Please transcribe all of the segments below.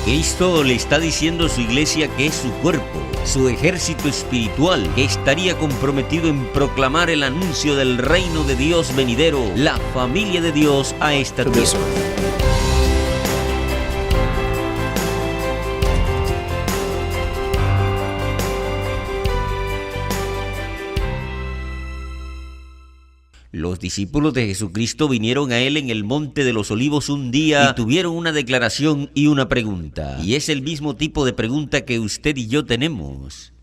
Cristo le está diciendo a su iglesia que es su cuerpo, su ejército espiritual, que estaría comprometido en proclamar el anuncio del reino de Dios venidero, la familia de Dios a esta tierra. Los discípulos de Jesucristo vinieron a Él en el Monte de los Olivos un día y tuvieron una declaración y una pregunta. Y es el mismo tipo de pregunta que usted y yo tenemos.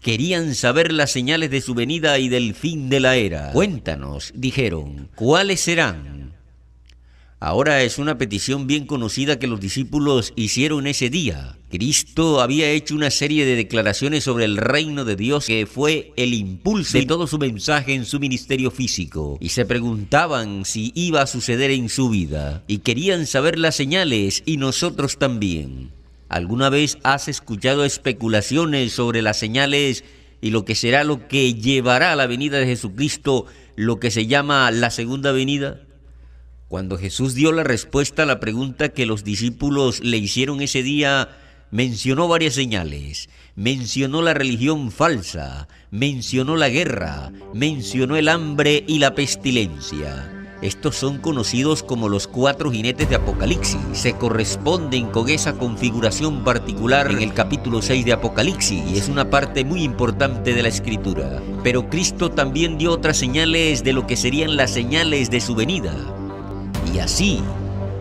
Querían saber las señales de su venida y del fin de la era. Cuéntanos, dijeron, ¿cuáles serán? Ahora es una petición bien conocida que los discípulos hicieron ese día. Cristo había hecho una serie de declaraciones sobre el reino de Dios que fue el impulso de todo su mensaje en su ministerio físico. Y se preguntaban si iba a suceder en su vida. Y querían saber las señales, y nosotros también. ¿Alguna vez has escuchado especulaciones sobre las señales y lo que será lo que llevará a la venida de Jesucristo, lo que se llama la segunda venida? Cuando Jesús dio la respuesta a la pregunta que los discípulos le hicieron ese día, mencionó varias señales. Mencionó la religión falsa, mencionó la guerra, mencionó el hambre y la pestilencia. Estos son conocidos como los 4 jinetes de Apocalipsis. Se corresponden con esa configuración particular en el capítulo 6 de Apocalipsis y es una parte muy importante de la Escritura. Pero Cristo también dio otras señales de lo que serían las señales de su venida. Y así,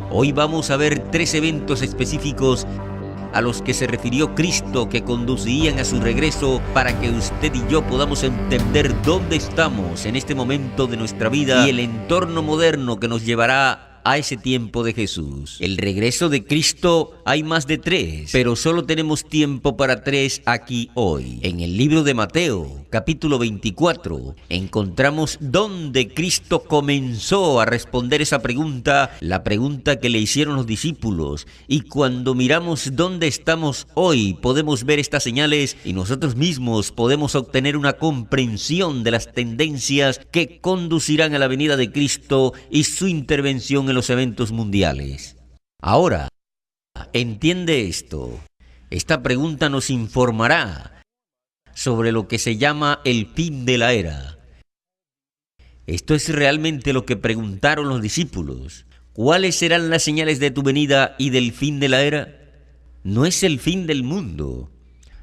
hoy vamos a ver 3 eventos específicos a los que se refirió Cristo que conducirían a su regreso para que usted y yo podamos entender dónde estamos en este momento de nuestra vida y el entorno moderno que nos llevará a ese tiempo de Jesús. El regreso de Cristo hay más de 3, pero solo tenemos tiempo para 3 aquí hoy. En el libro de Mateo, capítulo 24, encontramos donde Cristo comenzó a responder esa pregunta, la pregunta que le hicieron los discípulos. Y cuando miramos dónde estamos hoy, podemos ver estas señales y nosotros mismos podemos obtener una comprensión de las tendencias que conducirán a la venida de Cristo y su intervención en los eventos mundiales. Ahora, entiende esto. Esta pregunta nos informará sobre lo que se llama el fin de la era. Esto es realmente lo que preguntaron los discípulos. ¿Cuáles serán las señales de tu venida y del fin de la era? No es el fin del mundo.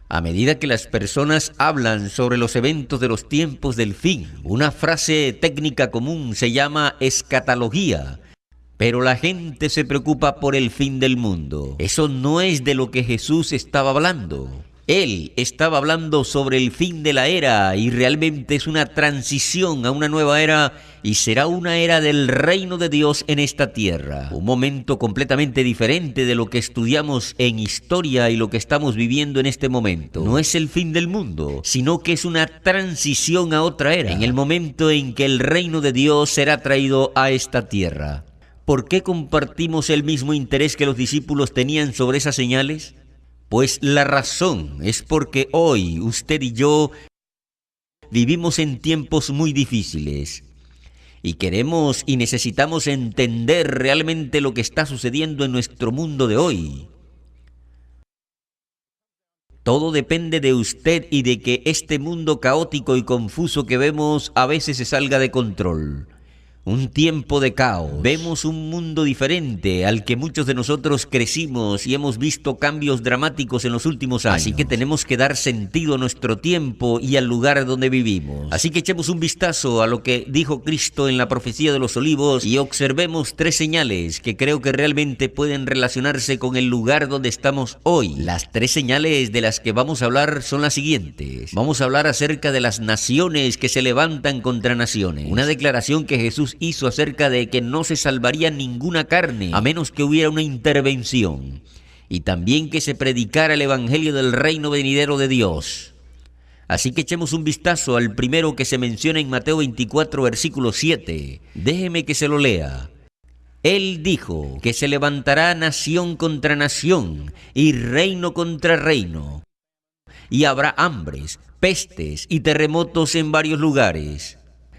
A medida que las personas hablan sobre los eventos de los tiempos del fin, una frase técnica común se llama escatología. Pero la gente se preocupa por el fin del mundo. Eso no es de lo que Jesús estaba hablando. Él estaba hablando sobre el fin de la era y realmente es una transición a una nueva era y será una era del reino de Dios en esta tierra. Un momento completamente diferente de lo que estudiamos en historia y lo que estamos viviendo en este momento. No es el fin del mundo, sino que es una transición a otra era, en el momento en que el reino de Dios será traído a esta tierra. ¿Por qué compartimos el mismo interés que los discípulos tenían sobre esas señales? Pues la razón es porque hoy usted y yo vivimos en tiempos muy difíciles y queremos y necesitamos entender realmente lo que está sucediendo en nuestro mundo de hoy. Todo depende de usted y de que este mundo caótico y confuso que vemos a veces se salga de control. Un tiempo de caos. Vemos un mundo diferente al que muchos de nosotros crecimos y hemos visto cambios dramáticos en los últimos años. Así que tenemos que dar sentido a nuestro tiempo y al lugar donde vivimos. Así que echemos un vistazo a lo que dijo Cristo en la profecía de los Olivos y observemos 3 señales que creo que realmente pueden relacionarse con el lugar donde estamos hoy. Las 3 señales de las que vamos a hablar son las siguientes. Vamos a hablar acerca de las naciones que se levantan contra naciones. Una declaración que Jesús hizo acerca de que no se salvaría ninguna carne a menos que hubiera una intervención y también que se predicara el evangelio del reino venidero de Dios. Así que echemos un vistazo al primero que se menciona en Mateo 24 versículo 7. Déjeme que se lo lea. Él dijo que se levantará nación contra nación y reino contra reino y habrá hambres, pestes y terremotos en varios lugares.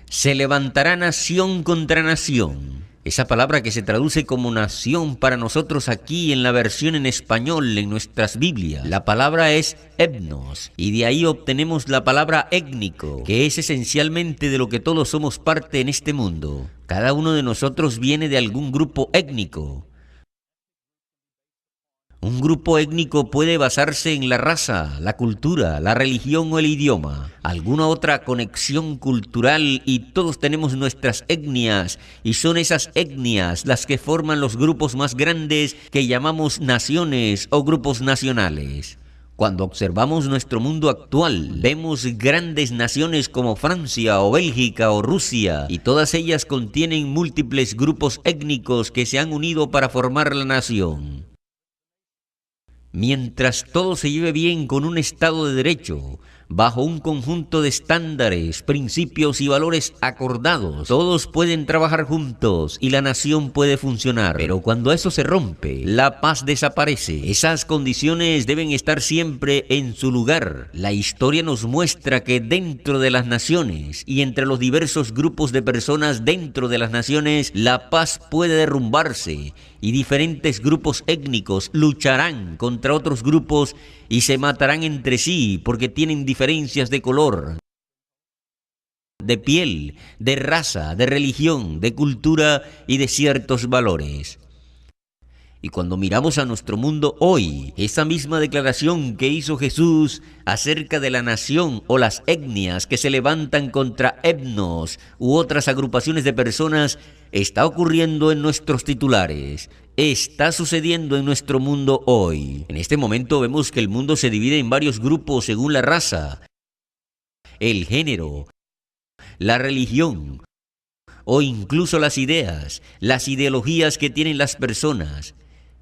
Se levantará nación contra nación. Esa palabra que se traduce como nación para nosotros aquí en la versión en español en nuestras Biblias. La palabra es etnos y de ahí obtenemos la palabra étnico, que es esencialmente de lo que todos somos parte en este mundo. Cada uno de nosotros viene de algún grupo étnico. Un grupo étnico puede basarse en la raza, la cultura, la religión o el idioma, alguna otra conexión cultural, y todos tenemos nuestras etnias, y son esas etnias las que forman los grupos más grandes que llamamos naciones o grupos nacionales. Cuando observamos nuestro mundo actual, vemos grandes naciones como Francia o Bélgica o Rusia, y todas ellas contienen múltiples grupos étnicos que se han unido para formar la nación. Mientras todo se lleve bien con un Estado de Derecho, bajo un conjunto de estándares, principios y valores acordados, todos pueden trabajar juntos y la nación puede funcionar. Pero cuando eso se rompe, la paz desaparece. Esas condiciones deben estar siempre en su lugar. La historia nos muestra que dentro de las naciones y entre los diversos grupos de personas dentro de las naciones, la paz puede derrumbarse y diferentes grupos étnicos lucharán contra otros grupos y se matarán entre sí porque tienen diferencias de color, de piel, de raza, de religión, de cultura y de ciertos valores. Y cuando miramos a nuestro mundo hoy, esa misma declaración que hizo Jesús acerca de la nación o las etnias que se levantan contra etnos u otras agrupaciones de personas está ocurriendo en nuestros titulares. Está sucediendo en nuestro mundo hoy. En este momento vemos que el mundo se divide en varios grupos según la raza, el género, la religión o incluso las ideas, las ideologías que tienen las personas.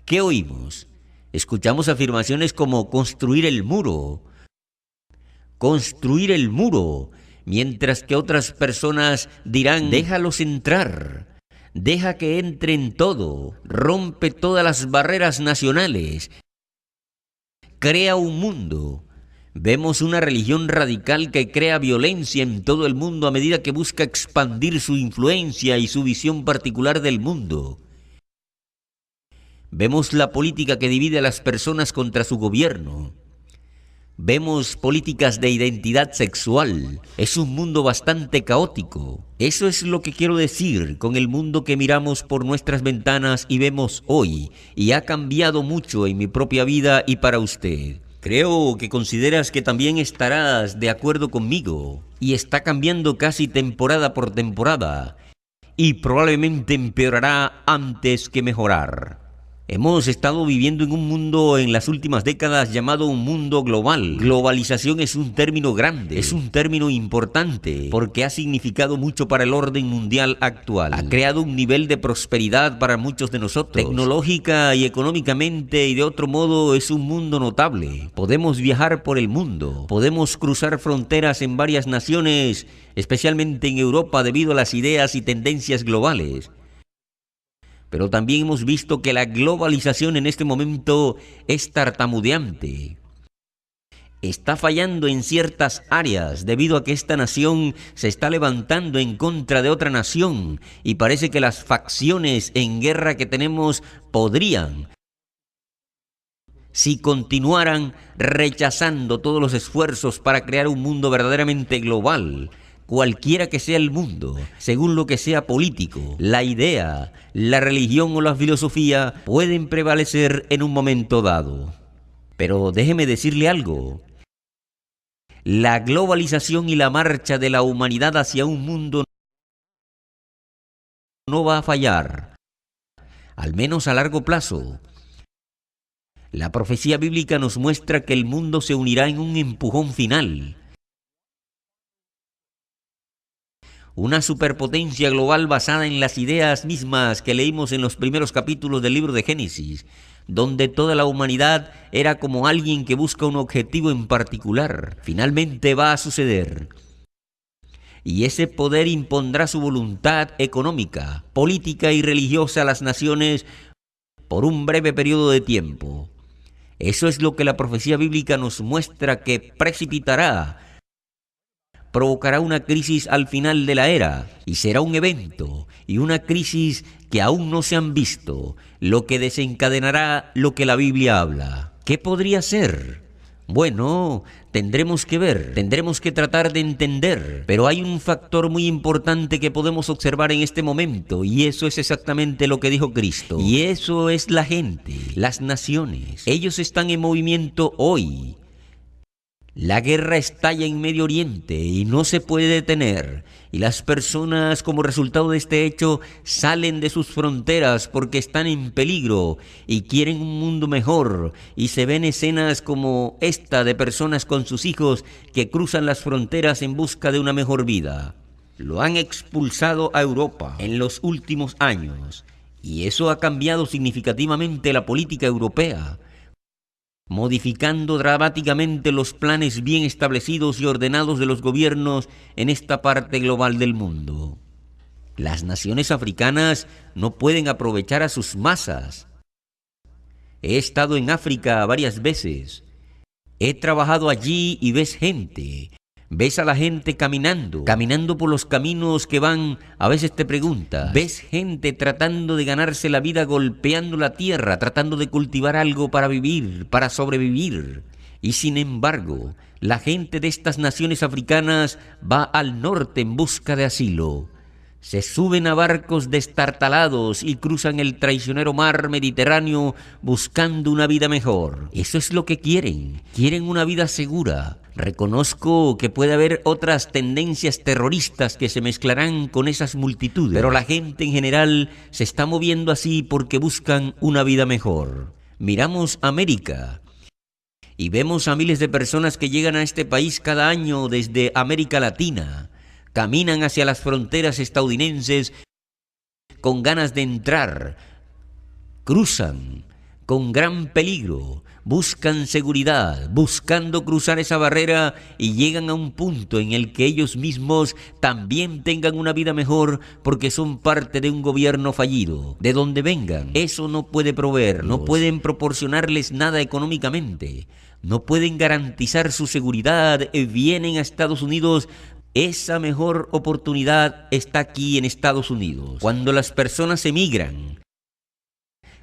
¿Qué oímos? Escuchamos afirmaciones como construir el muro, mientras que otras personas dirán, déjalos entrar, deja que entren todo, rompe todas las barreras nacionales, crea un mundo. Vemos una religión radical que crea violencia en todo el mundo a medida que busca expandir su influencia y su visión particular del mundo. Vemos la política que divide a las personas contra su gobierno. Vemos políticas de identidad sexual. Es un mundo bastante caótico. Eso es lo que quiero decir con el mundo que miramos por nuestras ventanas y vemos hoy, y ha cambiado mucho en mi propia vida y para usted. Creo que consideras que también estarás de acuerdo conmigo, y está cambiando casi temporada por temporada, y probablemente empeorará antes que mejorar. Hemos estado viviendo en un mundo en las últimas décadas llamado un mundo global. Globalización es un término grande, es un término importante, porque ha significado mucho para el orden mundial actual. Ha creado un nivel de prosperidad para muchos de nosotros. Tecnológica y económicamente y de otro modo es un mundo notable. Podemos viajar por el mundo, podemos cruzar fronteras en varias naciones, especialmente en Europa debido a las ideas y tendencias globales. Pero también hemos visto que la globalización en este momento es tartamudeante. Está fallando en ciertas áreas debido a que esta nación se está levantando en contra de otra nación y parece que las facciones en guerra que tenemos podrían, si continuaran, rechazando todos los esfuerzos para crear un mundo verdaderamente global. Cualquiera que sea el mundo, según lo que sea político, la idea, la religión o la filosofía pueden prevalecer en un momento dado. Pero déjeme decirle algo. La globalización y la marcha de la humanidad hacia un mundo no va a fallar, al menos a largo plazo. La profecía bíblica nos muestra que el mundo se unirá en un empujón final. Una superpotencia global basada en las ideas mismas que leímos en los primeros capítulos del libro de Génesis, donde toda la humanidad era como alguien que busca un objetivo en particular. Finalmente va a suceder. Y ese poder impondrá su voluntad económica, política y religiosa a las naciones por un breve periodo de tiempo. Eso es lo que la profecía bíblica nos muestra que precipitará. Provocará una crisis al final de la era y será un evento y una crisis que aún no se han visto, lo que desencadenará lo que la Biblia habla. ¿Qué podría ser? Bueno, tendremos que ver, tendremos que tratar de entender, pero hay un factor muy importante que podemos observar en este momento, y eso es exactamente lo que dijo Cristo, y eso es la gente, las naciones. Ellos están en movimiento hoy. La guerra estalla en Medio Oriente y no se puede detener, y las personas como resultado de este hecho salen de sus fronteras porque están en peligro y quieren un mundo mejor, y se ven escenas como esta de personas con sus hijos que cruzan las fronteras en busca de una mejor vida. Lo han expulsado a Europa en los últimos años, y eso ha cambiado significativamente la política europea, modificando dramáticamente los planes bien establecidos y ordenados de los gobiernos en esta parte global del mundo. Las naciones africanas no pueden aprovechar a sus masas. He estado en África varias veces. He trabajado allí y ves gente. Ves a la gente caminando por los caminos que van, a veces te preguntas, ves gente tratando de ganarse la vida golpeando la tierra, tratando de cultivar algo para vivir, para sobrevivir. Y sin embargo, la gente de estas naciones africanas va al norte en busca de asilo. Se suben a barcos destartalados y cruzan el traicionero mar Mediterráneo buscando una vida mejor. Eso es lo que quieren. Quieren una vida segura. Reconozco que puede haber otras tendencias terroristas que se mezclarán con esas multitudes, pero la gente en general se está moviendo así porque buscan una vida mejor. Miramos América y vemos a miles de personas que llegan a este país cada año desde América Latina. Caminan hacia las fronteras estadounidenses con ganas de entrar, cruzan con gran peligro, buscan seguridad, buscando cruzar esa barrera y llegan a un punto en el que ellos mismos también tengan una vida mejor porque son parte de un gobierno fallido. De donde vengan, eso no puede proveer, no pueden proporcionarles nada económicamente, no pueden garantizar su seguridad, vienen a Estados Unidos. Esa mejor oportunidad está aquí en Estados Unidos. Cuando las personas emigran,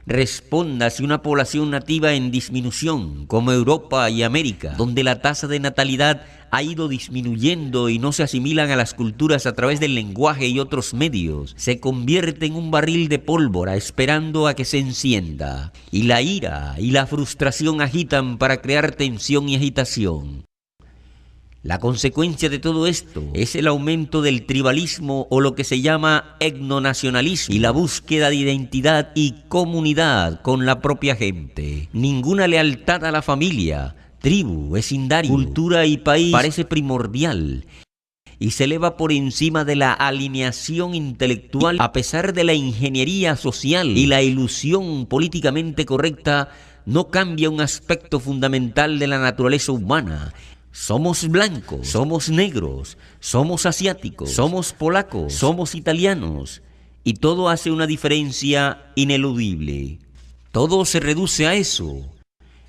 responda hacia una población nativa en disminución, como Europa y América, donde la tasa de natalidad ha ido disminuyendo y no se asimilan a las culturas a través del lenguaje y otros medios, se convierte en un barril de pólvora esperando a que se encienda. Y la ira y la frustración agitan para crear tensión y agitación. La consecuencia de todo esto es el aumento del tribalismo o lo que se llama etnonacionalismo y la búsqueda de identidad y comunidad con la propia gente. Ninguna lealtad a la familia, tribu, vecindario, cultura y país parece primordial y se eleva por encima de la alineación intelectual a pesar de la ingeniería social y la ilusión políticamente correcta. No cambia un aspecto fundamental de la naturaleza humana. Somos blancos, somos negros, somos asiáticos, somos polacos, somos italianos, y todo hace una diferencia ineludible. Todo se reduce a eso.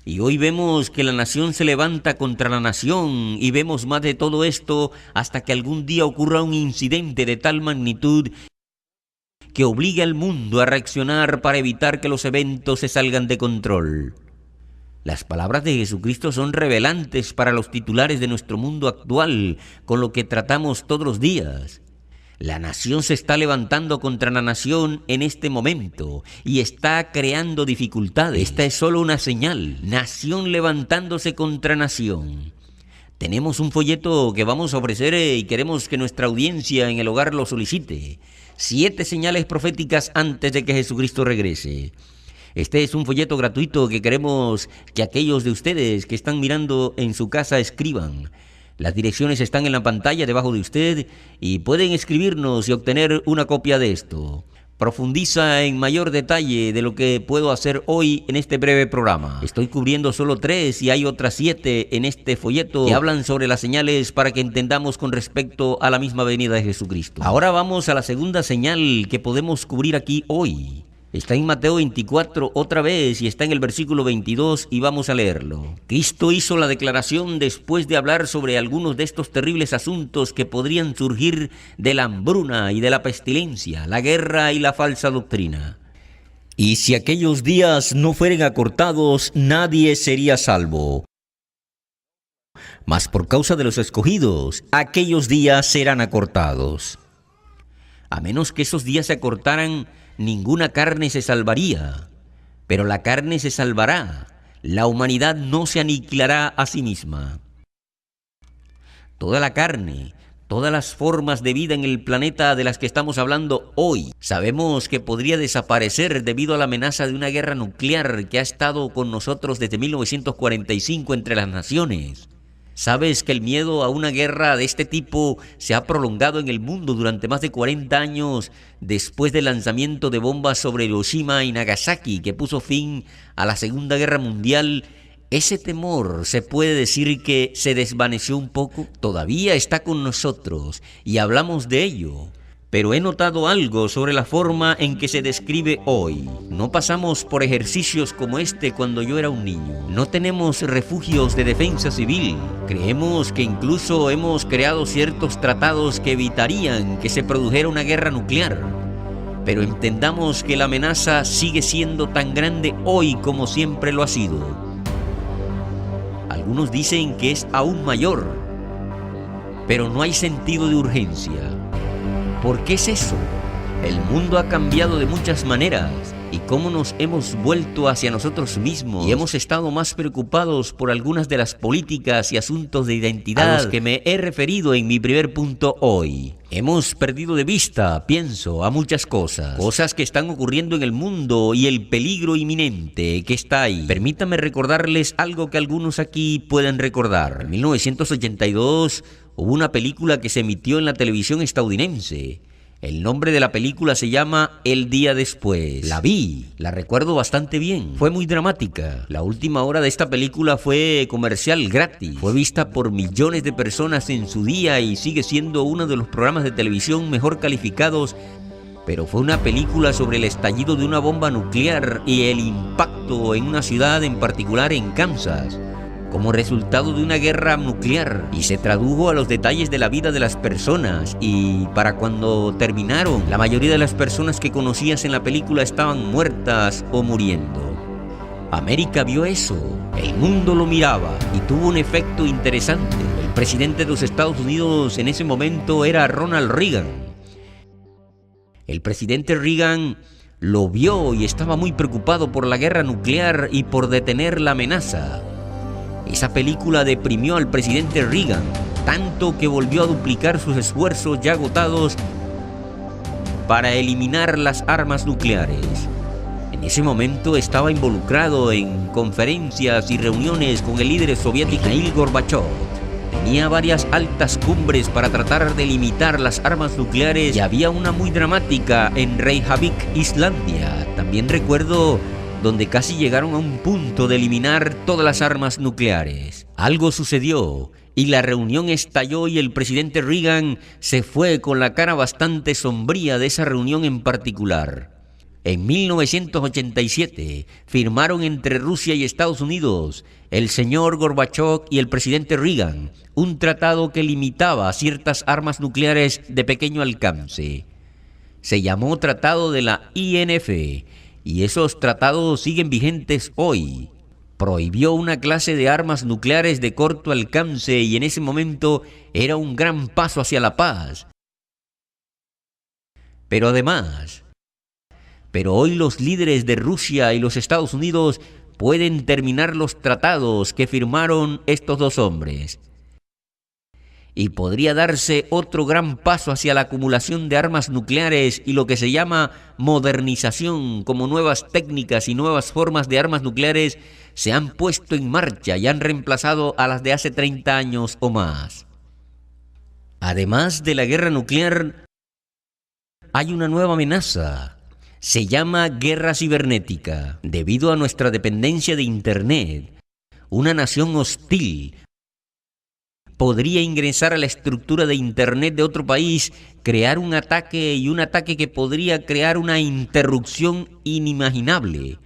Y hoy vemos que la nación se levanta contra la nación y vemos más de todo esto hasta que algún día ocurra un incidente de tal magnitud que obligue al mundo a reaccionar para evitar que los eventos se salgan de control. Las palabras de Jesucristo son revelantes para los titulares de nuestro mundo actual, con lo que tratamos todos los días. La nación se está levantando contra la nación en este momento y está creando dificultades. Esta es solo una señal. Nación levantándose contra nación. Tenemos un folleto que vamos a ofrecer y queremos que nuestra audiencia en el hogar lo solicite. 7 señales proféticas antes de que Jesucristo regrese. Este es un folleto gratuito que queremos que aquellos de ustedes que están mirando en su casa escriban. Las direcciones están en la pantalla debajo de usted y pueden escribirnos y obtener una copia de esto. Profundiza en mayor detalle de lo que puedo hacer hoy en este breve programa. Estoy cubriendo solo 3 y hay otras 7 en este folleto que hablan sobre las señales para que entendamos con respecto a la misma venida de Jesucristo. Ahora vamos a la segunda señal que podemos cubrir aquí hoy. Está en Mateo 24 otra vez y está en el versículo 22 y vamos a leerlo. Cristo hizo la declaración después de hablar sobre algunos de estos terribles asuntos que podrían surgir de la hambruna y de la pestilencia, la guerra y la falsa doctrina. Y si aquellos días no fueren acortados, nadie sería salvo. Mas por causa de los escogidos, aquellos días serán acortados. A menos que esos días se acortaran, ninguna carne se salvaría, pero la carne se salvará, la humanidad no se aniquilará a sí misma. Toda la carne, todas las formas de vida en el planeta de las que estamos hablando hoy, sabemos que podría desaparecer debido a la amenaza de una guerra nuclear que ha estado con nosotros desde 1945 entre las naciones. ¿Sabes que el miedo a una guerra de este tipo se ha prolongado en el mundo durante más de 40 años después del lanzamiento de bombas sobre Hiroshima y Nagasaki que puso fin a la Segunda Guerra Mundial? ¿Ese temor se puede decir que se desvaneció un poco? Todavía está con nosotros y hablamos de ello. Pero he notado algo sobre la forma en que se describe hoy. No pasamos por ejercicios como este cuando yo era un niño. No tenemos refugios de defensa civil. Creemos que incluso hemos creado ciertos tratados que evitarían que se produjera una guerra nuclear. Pero entendamos que la amenaza sigue siendo tan grande hoy como siempre lo ha sido. Algunos dicen que es aún mayor, pero no hay sentido de urgencia. ¿Por qué es eso? El mundo ha cambiado de muchas maneras y cómo nos hemos vuelto hacia nosotros mismos y hemos estado más preocupados por algunas de las políticas y asuntos de identidad a los que me he referido en mi primer punto hoy. Hemos perdido de vista, pienso, a muchas cosas que están ocurriendo en el mundo y el peligro inminente que está ahí. Permítame recordarles algo que algunos aquí pueden recordar. En 1982 hubo una película que se emitió en la televisión estadounidense. El nombre de la película se llama El Día Después. La vi, la recuerdo bastante bien. Fue muy dramática. La última hora de esta película fue comercial gratis. Fue vista por millones de personas en su día y sigue siendo uno de los programas de televisión mejor calificados. Pero fue una película sobre el estallido de una bomba nuclear y el impacto en una ciudad en particular en Kansas, como resultado de una guerra nuclear, y se tradujo a los detalles de la vida de las personas, y para cuando terminaron, la mayoría de las personas que conocías en la película estaban muertas o muriendo. América vio eso, el mundo lo miraba y tuvo un efecto interesante. El presidente de los Estados Unidos en ese momento era Ronald Reagan. El presidente Reagan lo vio y estaba muy preocupado por la guerra nuclear y por detener la amenaza. Esa película deprimió al presidente Reagan, tanto que volvió a duplicar sus esfuerzos ya agotados para eliminar las armas nucleares. En ese momento estaba involucrado en conferencias y reuniones con el líder soviético Mikhail Gorbachev. Tenía varias altas cumbres para tratar de limitar las armas nucleares y había una muy dramática en Reykjavik, Islandia. También recuerdo donde casi llegaron a un punto de eliminar todas las armas nucleares. Algo sucedió y la reunión estalló y el presidente Reagan se fue con la cara bastante sombría de esa reunión en particular. En 1987 firmaron entre Rusia y Estados Unidos, el señor Gorbachev y el presidente Reagan, un tratado que limitaba ciertas armas nucleares de pequeño alcance. Se llamó Tratado de la INF, y esos tratados siguen vigentes hoy. Prohibió una clase de armas nucleares de corto alcance y en ese momento era un gran paso hacia la paz. Pero hoy los líderes de Rusia y los Estados Unidos pueden terminar los tratados que firmaron estos dos hombres. Y podría darse otro gran paso hacia la acumulación de armas nucleares y lo que se llama modernización, como nuevas técnicas y nuevas formas de armas nucleares se han puesto en marcha y han reemplazado a las de hace 30 años o más. Además de la guerra nuclear, hay una nueva amenaza. Se llama guerra cibernética. Debido a nuestra dependencia de Internet, una nación hostil podría ingresar a la estructura de Internet de otro país, crear un ataque que podría crear una interrupción inimaginable.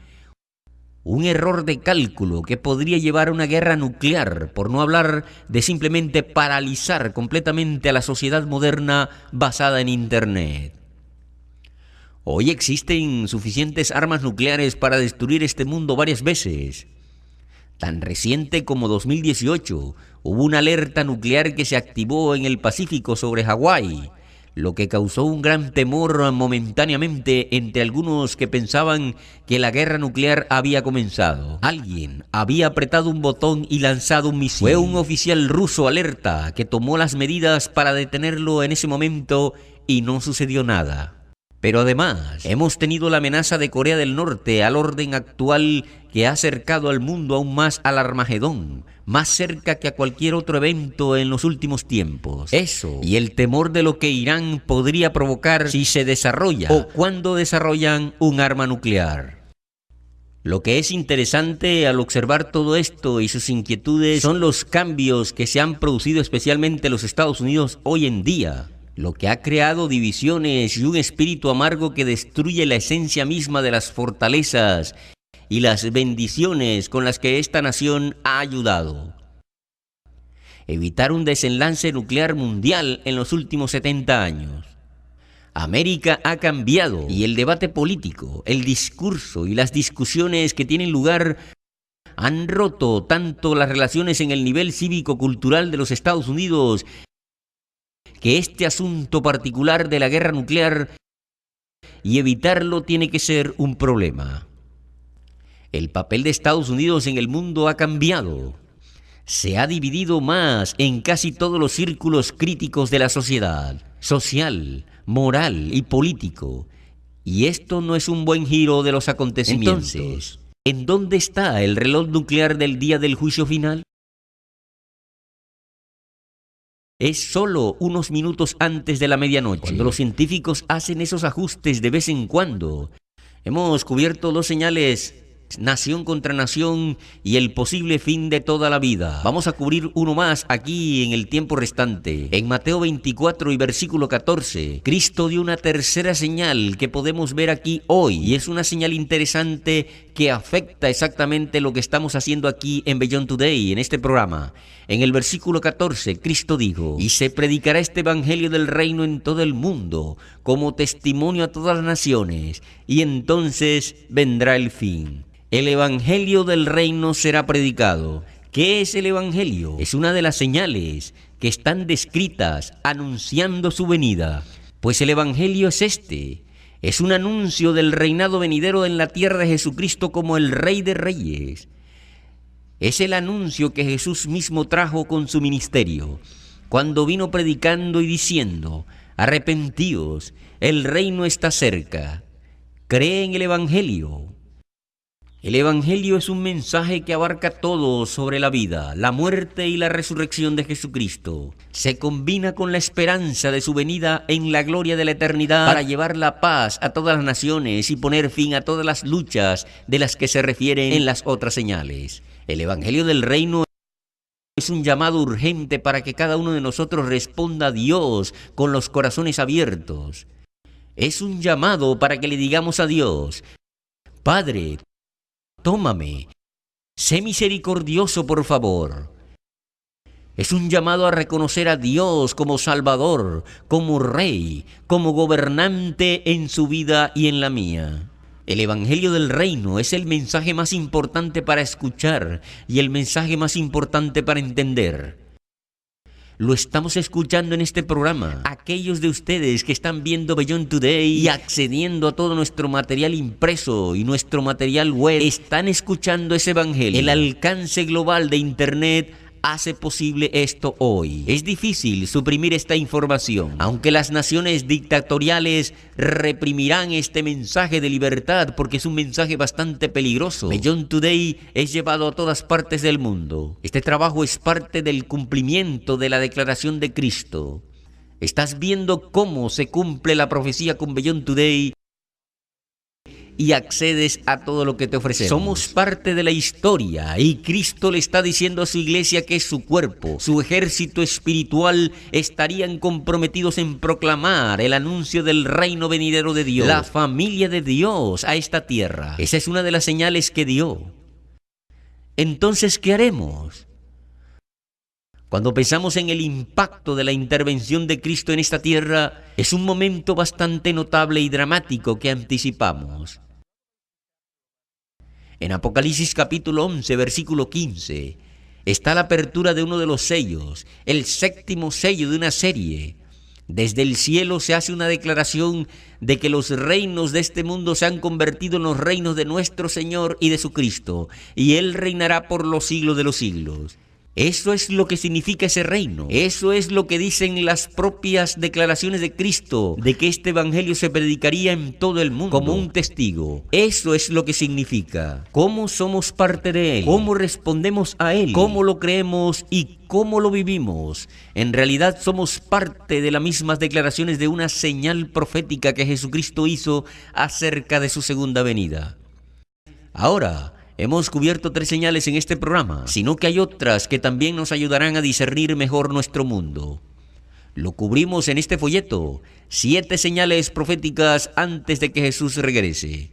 Un error de cálculo que podría llevar a una guerra nuclear, por no hablar de simplemente paralizar completamente a la sociedad moderna basada en Internet. Hoy existen suficientes armas nucleares para destruir este mundo varias veces. Tan reciente como 2018, hubo una alerta nuclear que se activó en el Pacífico sobre Hawái, lo que causó un gran temor momentáneamente entre algunos que pensaban que la guerra nuclear había comenzado. Alguien había apretado un botón y lanzado un misil. Fue un oficial ruso alerta que tomó las medidas para detenerlo en ese momento y no sucedió nada. Pero además, hemos tenido la amenaza de Corea del Norte al orden actual que ha acercado al mundo aún más al Armagedón, más cerca que a cualquier otro evento en los últimos tiempos. Eso, y el temor de lo que Irán podría provocar si se desarrolla o cuando desarrollan un arma nuclear. Lo que es interesante al observar todo esto y sus inquietudes son los cambios que se han producido especialmente en los Estados Unidos hoy en día, lo que ha creado divisiones y un espíritu amargo que destruye la esencia misma de las fortalezas y las bendiciones con las que esta nación ha ayudado. Evitar un desenlace nuclear mundial en los últimos 70 años. América ha cambiado y el debate político, el discurso y las discusiones que tienen lugar han roto tanto las relaciones en el nivel cívico-cultural de los Estados Unidos que este asunto particular de la guerra nuclear y evitarlo tiene que ser un problema. El papel de Estados Unidos en el mundo ha cambiado. Se ha dividido más en casi todos los círculos críticos de la sociedad, social, moral y político. Y esto no es un buen giro de los acontecimientos. Entonces, ¿en dónde está el reloj nuclear del día del juicio final? Es solo unos minutos antes de la medianoche, cuando los científicos hacen esos ajustes de vez en cuando. Hemos cubierto dos señales, nación contra nación y el posible fin de toda la vida. Vamos a cubrir uno más aquí en el tiempo restante. En Mateo 24 y versículo 14, Cristo dio una tercera señal que podemos ver aquí hoy, y es una señal interesante que afecta exactamente lo que estamos haciendo aquí en Beyond Today, en este programa. En el versículo 14, Cristo dijo: y se predicará este evangelio del reino en todo el mundo, como testimonio a todas las naciones, y entonces vendrá el fin. El evangelio del reino será predicado. ¿Qué es el evangelio? Es una de las señales que están descritas anunciando su venida. Pues el evangelio es este. Es un anuncio del reinado venidero en la tierra de Jesucristo como el Rey de Reyes. Es el anuncio que Jesús mismo trajo con su ministerio, cuando vino predicando y diciendo: arrepentíos, el reino está cerca. Cree en el evangelio. El evangelio es un mensaje que abarca todo sobre la vida, la muerte y la resurrección de Jesucristo. Se combina con la esperanza de su venida en la gloria de la eternidad para llevar la paz a todas las naciones y poner fin a todas las luchas de las que se refieren en las otras señales. El evangelio del reino es un llamado urgente para que cada uno de nosotros responda a Dios con los corazones abiertos. Es un llamado para que le digamos a Dios: Padre, tómame, sé misericordioso, por favor. Es un llamado a reconocer a Dios como Salvador, como Rey, como gobernante en su vida y en la mía. El evangelio del reino es el mensaje más importante para escuchar y el mensaje más importante para entender. Lo estamos escuchando en este programa. Aquellos de ustedes que están viendo Beyond Today y accediendo a todo nuestro material impreso y nuestro material web, están escuchando ese evangelio. El alcance global de Internet hace posible esto hoy. Es difícil suprimir esta información, aunque las naciones dictatoriales reprimirán este mensaje de libertad porque es un mensaje bastante peligroso. Beyond Today es llevado a todas partes del mundo. Este trabajo es parte del cumplimiento de la declaración de Cristo. Estás viendo cómo se cumple la profecía con Beyond Today y accedes a todo lo que te ofrecemos. Somos parte de la historia y Cristo le está diciendo a su iglesia que es su cuerpo, su ejército espiritual estarían comprometidos en proclamar el anuncio del reino venidero de Dios, la familia de Dios a esta tierra. Esa es una de las señales que dio. Entonces, ¿qué haremos? Cuando pensamos en el impacto de la intervención de Cristo en esta tierra, es un momento bastante notable y dramático que anticipamos. En Apocalipsis capítulo 11, versículo 15, está la apertura de uno de los sellos, el séptimo sello de una serie. Desde el cielo se hace una declaración de que los reinos de este mundo se han convertido en los reinos de nuestro Señor y de su Cristo, y Él reinará por los siglos de los siglos. Eso es lo que significa ese reino. Eso es lo que dicen las propias declaraciones de Cristo, de que este evangelio se predicaría en todo el mundo como un testigo. Eso es lo que significa. ¿Cómo somos parte de Él? ¿Cómo respondemos a Él? ¿Cómo lo creemos y cómo lo vivimos? En realidad somos parte de las mismas declaraciones de una señal profética que Jesucristo hizo acerca de su segunda venida. Ahora, hemos cubierto 3 señales en este programa, sino que hay otras que también nos ayudarán a discernir mejor nuestro mundo. Lo cubrimos en este folleto, 7 señales proféticas antes de que Jesús regrese.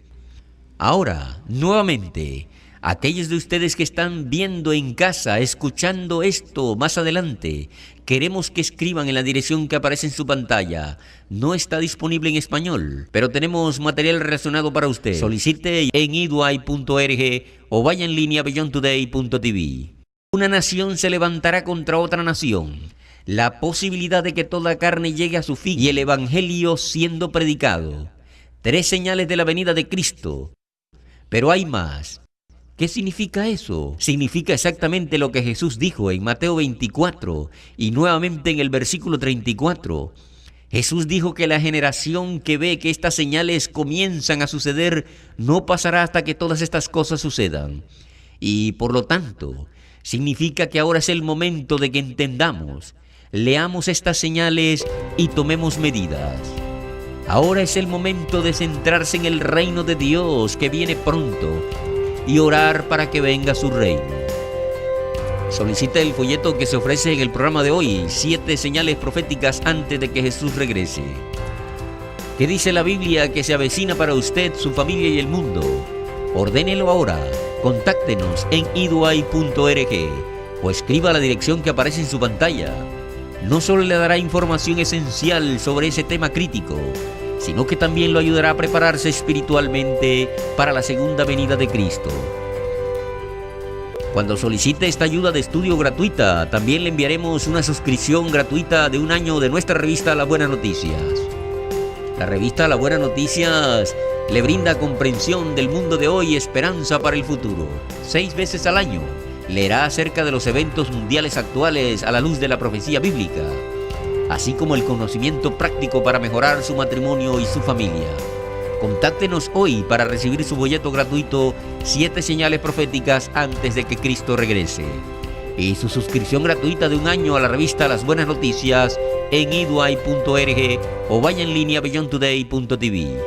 Ahora, nuevamente, aquellos de ustedes que están viendo en casa, escuchando esto más adelante, queremos que escriban en la dirección que aparece en su pantalla. No está disponible en español, pero tenemos material relacionado para usted. Solicite en eDUI.org o vaya en línea a beyondtoday.tv. Una nación se levantará contra otra nación. La posibilidad de que toda carne llegue a su fin y el evangelio siendo predicado. 3 señales de la venida de Cristo. Pero hay más. ¿Qué significa eso? Significa exactamente lo que Jesús dijo en Mateo 24 y nuevamente en el versículo 34. Jesús dijo que la generación que ve que estas señales comienzan a suceder no pasará hasta que todas estas cosas sucedan. Y por lo tanto, significa que ahora es el momento de que entendamos, leamos estas señales y tomemos medidas. Ahora es el momento de centrarse en el reino de Dios que viene pronto y orar para que venga su reino. Solicita el folleto que se ofrece en el programa de hoy, 7 señales proféticas antes de que Jesús regrese. ¿Qué dice la Biblia que se avecina para usted, su familia y el mundo? Ordénelo ahora. Contáctenos en eDUI.org o escriba a la dirección que aparece en su pantalla. No solo le dará información esencial sobre ese tema crítico, sino que también lo ayudará a prepararse espiritualmente para la segunda venida de Cristo. Cuando solicite esta ayuda de estudio gratuita, también le enviaremos una suscripción gratuita de 1 año de nuestra revista Las Buenas Noticias. La revista Las Buenas Noticias le brinda comprensión del mundo de hoy y esperanza para el futuro. 6 veces al año leerá acerca de los eventos mundiales actuales a la luz de la profecía bíblica, así como el conocimiento práctico para mejorar su matrimonio y su familia. Contáctenos hoy para recibir su folleto gratuito 7 señales proféticas antes de que Cristo regrese y su suscripción gratuita de 1 año a la revista Las Buenas Noticias en eDUI.org o vaya en línea a beyondtoday.tv.